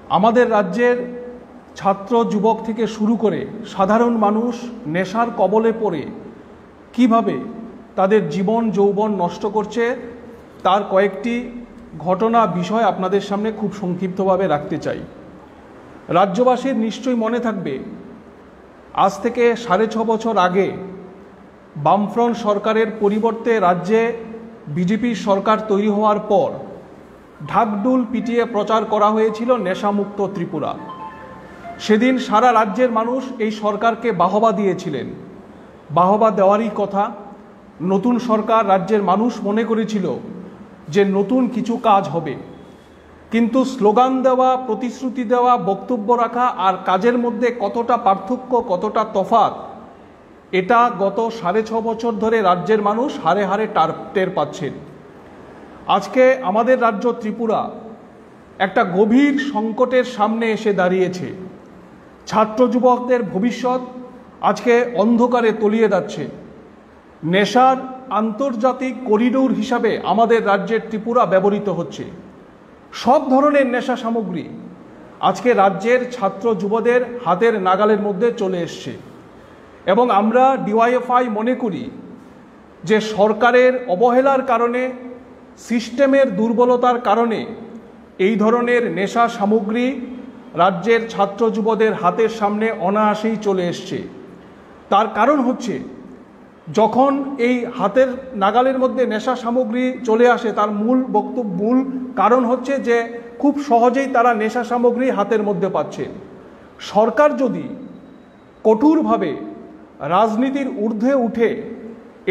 আমাদের রাজ্যের ছাত্র যুবক থেকে শুরু করে সাধারণ মানুষ নেশার কবলে পড়ে কিভাবে তাদের জীবন যৌবন নষ্ট করছে তার কয়েকটি ঘটনা বিষয় আপনাদের সামনে খুব সংক্ষিপ্তভাবে রাখতে চাই। রাজ্যবাসীর নিশ্চয়ই মনে থাকবে, আজ থেকে 6.5 বছর আগে বামফ্রন্ট সরকারের পরিবর্তে রাজ্যে বিজেপি সরকার তৈরি হওয়ার পর ঢাকঢোল পিটিয়ে প্রচার করা হয়েছিল নেশামুক্ত ত্রিপুরা। সেদিন সারা রাজ্যের মানুষ এই সরকারকে বাহবা দিয়েছিলেন। বাহবা দেওয়ারই কথা। নতুন সরকার, রাজ্যের মানুষ মনে করেছিল যে নতুন কিছু কাজ হবে, কিন্তু স্লোগান দেওয়া, প্রতিশ্রুতি দেওয়া, বক্তব্য রাখা আর কাজের মধ্যে কতটা পার্থক্য, কতটা তফাৎ, এটা গত 6.5 বছর ধরে রাজ্যের মানুষ হারে হারে টের পাচ্ছেন। আজকে আমাদের রাজ্য ত্রিপুরা একটা গভীর সংকটের সামনে এসে দাঁড়িয়েছে। ছাত্র যুবকদের ভবিষ্যৎ আজকে অন্ধকারে তলিয়ে যাচ্ছে। নেশার আন্তর্জাতিক করিডোর হিসাবে আমাদের রাজ্যের ত্রিপুরা ব্যবহৃত হচ্ছে। সব ধরনের নেশা সামগ্রী আজকে রাজ্যের ছাত্র যুবদের হাতের নাগালের মধ্যে চলে এসছে এবং আমরা ডিওয়াইএফআই মনে করি যে সরকারের অবহেলার কারণে, সিস্টেমের দুর্বলতার কারণে এই ধরনের নেশা সামগ্রী রাজ্যের ছাত্র যুবদের হাতের সামনে অনায়াসেই চলে এসছে। তার কারণ হচ্ছে, যখন এই হাতের নাগালের মধ্যে নেশা সামগ্রী চলে আসে, তার মূল কারণ হচ্ছে যে খুব সহজেই তারা নেশা সামগ্রী হাতের মধ্যে পাচ্ছে। সরকার যদি কঠোরভাবে রাজনীতির ঊর্ধ্বে উঠে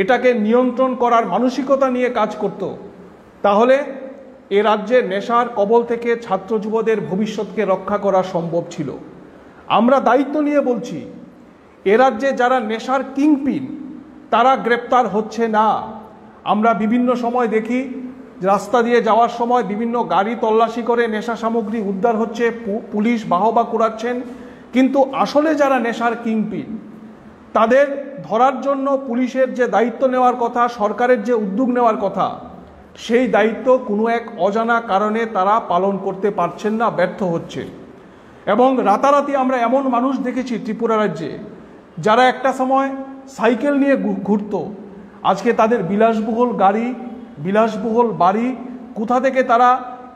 এটাকে নিয়ন্ত্রণ করার মানসিকতা নিয়ে কাজ করত, তাহলে এ রাজ্যে নেশার কবল থেকে ছাত্র যুবদের ভবিষ্যৎকে রক্ষা করা সম্ভব ছিল। আমরা দায়িত্ব নিয়ে বলছি, এ রাজ্যে যারা নেশার কিংপিন তারা গ্রেপ্তার হচ্ছে না। আমরা বিভিন্ন সময় দেখি রাস্তা দিয়ে যাওয়ার সময় বিভিন্ন গাড়ি তল্লাশি করে নেশা সামগ্রী উদ্ধার হচ্ছে, পুলিশ বাহবা কুড়াচ্ছেন, কিন্তু আসলে যারা নেশার কিংপিন তাদের ধরার জন্য পুলিশের যে দায়িত্ব নেওয়ার কথা, সরকারের যে উদ্যোগ নেওয়ার কথা, সেই দায়িত্ব কোনো এক অজানা কারণে তারা পালন করতে পারছেন না, ব্যর্থ হচ্ছে। এবং রাতারাতি আমরা এমন মানুষ দেখেছি ত্রিপুরা রাজ্যে যারা একটা সময় সাইকেল নিয়ে ঘুরত, আজকে তাদের বিলাসবহুল গাড়ি, বিলাসবহুল বাড়ি, কোথা থেকে তারা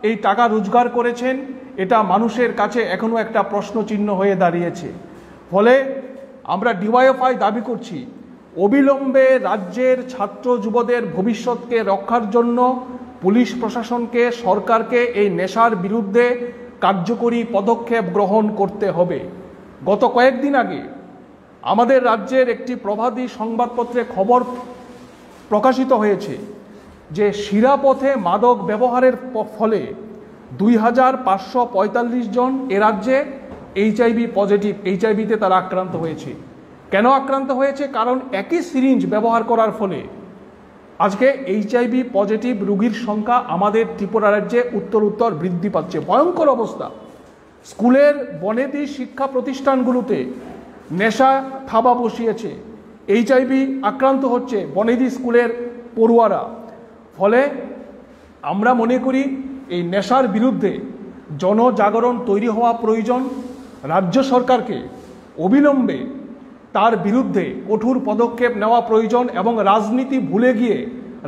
এই টাকা রোজগার করেছেন, এটা মানুষের কাছে এখনও একটা প্রশ্নচিহ্ন হয়ে দাঁড়িয়েছে। ফলে আমরা ডিওয়াইএফআই দাবি করছি, অবিলম্বে রাজ্যের ছাত্র যুবদের ভবিষ্যৎকে রক্ষার জন্য পুলিশ প্রশাসনকে, সরকারকে এই নেশার বিরুদ্ধে কার্যকরী পদক্ষেপ গ্রহণ করতে হবে। গত কয়েকদিন আগে আমাদের রাজ্যের একটি প্রভাতী সংবাদপত্রে খবর প্রকাশিত হয়েছে যে শিরাপথে মাদক ব্যবহারের ফলে 2545 জন এ রাজ্যে এইচআইভি পজিটিভ, এইচআইভিতে তারা আক্রান্ত হয়েছে। কেন আক্রান্ত হয়েছে? কারণ একই সিরিঞ্জ ব্যবহার করার ফলে আজকে এইচআইভি পজিটিভ রোগীর সংখ্যা আমাদের ত্রিপুরা রাজ্যে উত্তর বৃদ্ধি পাচ্ছে। ভয়ঙ্কর অবস্থা। স্কুলের বনেদি শিক্ষা প্রতিষ্ঠানগুলোতে নেশা থাবা বসিয়েছে, এইচআইভি আক্রান্ত হচ্ছে বনেদি স্কুলের পড়ুয়ারা। ফলে আমরা মনে করি এই নেশার বিরুদ্ধে জনজাগরণ তৈরি হওয়া প্রয়োজন। রাজ্য সরকারকে অবিলম্বে তার বিরুদ্ধে কঠোর পদক্ষেপ নেওয়া প্রয়োজন এবং রাজনীতি ভুলে গিয়ে,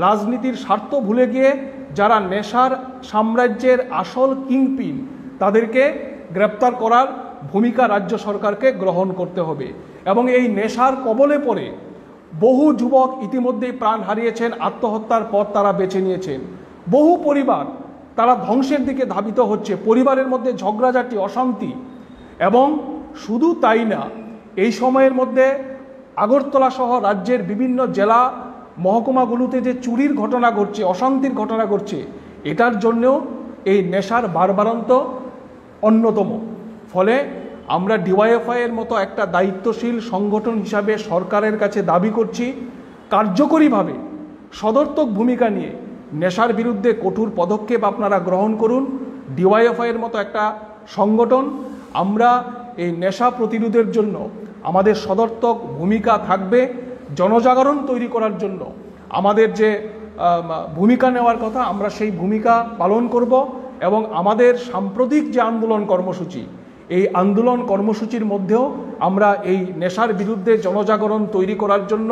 রাজনীতির স্বার্থ ভুলে গিয়ে যারা নেশার সাম্রাজ্যের আসল কিংপিন তাদেরকে গ্রেপ্তার করার ভূমিকা রাজ্য সরকারকে গ্রহণ করতে হবে। এবং এই নেশার কবলে পড়ে বহু যুবক ইতিমধ্যেই প্রাণ হারিয়েছেন, আত্মহত্যার পথ তারা বেছে নিয়েছেন। বহু পরিবার তারা ধ্বংসের দিকে ধাবিত হচ্ছে, পরিবারের মধ্যে ঝগড়াঝাটি, অশান্তি। এবং শুধু তাই না, এই সময়ের মধ্যে আগরতলা সহ রাজ্যের বিভিন্ন জেলা মহকুমাগুলোতে যে চুরির ঘটনা ঘটছে, অশান্তির ঘটনা ঘটছে, এটার জন্যও এই নেশার বাড়বাড়ন্ত অন্যতম। ফলে আমরা ডিওয়াইএফআই এর মতো একটা দায়িত্বশীল সংগঠন হিসাবে সরকারের কাছে দাবি করছি, কার্যকরীভাবে সদর্থক ভূমিকা নিয়ে নেশার বিরুদ্ধে কঠোর পদক্ষেপ আপনারা গ্রহণ করুন। ডিওয়াইএফআই এর মতো একটা সংগঠন, আমরা এই নেশা প্রতিরোধের জন্য আমাদের সদর্থক ভূমিকা থাকবে। জনজাগরণ তৈরি করার জন্য আমাদের যে ভূমিকা নেওয়ার কথা, আমরা সেই ভূমিকা পালন করব এবং আমাদের সাম্প্রতিক যে আন্দোলন কর্মসূচি, এই আন্দোলন কর্মসূচির মধ্যেও আমরা এই নেশার বিরুদ্ধে জনজাগরণ তৈরি করার জন্য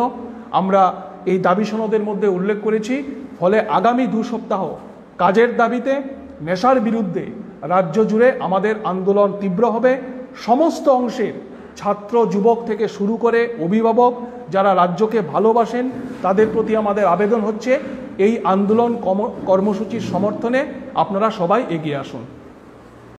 আমরা এই দাবি সনদের মধ্যে উল্লেখ করেছি। ফলে আগামী 2 সপ্তাহ কাজের দাবিতে নেশার বিরুদ্ধে রাজ্য জুড়ে আমাদের আন্দোলন তীব্র হবে। সমস্ত অংশের ছাত্র যুবক থেকে শুরু করে অভিভাবক যারা রাজ্যকে ভালোবাসেন তাদের প্রতি আমাদের আবেদন হচ্ছে এই আন্দোলন কর্মসূচির সমর্থনে আপনারা সবাই এগিয়ে আসুন।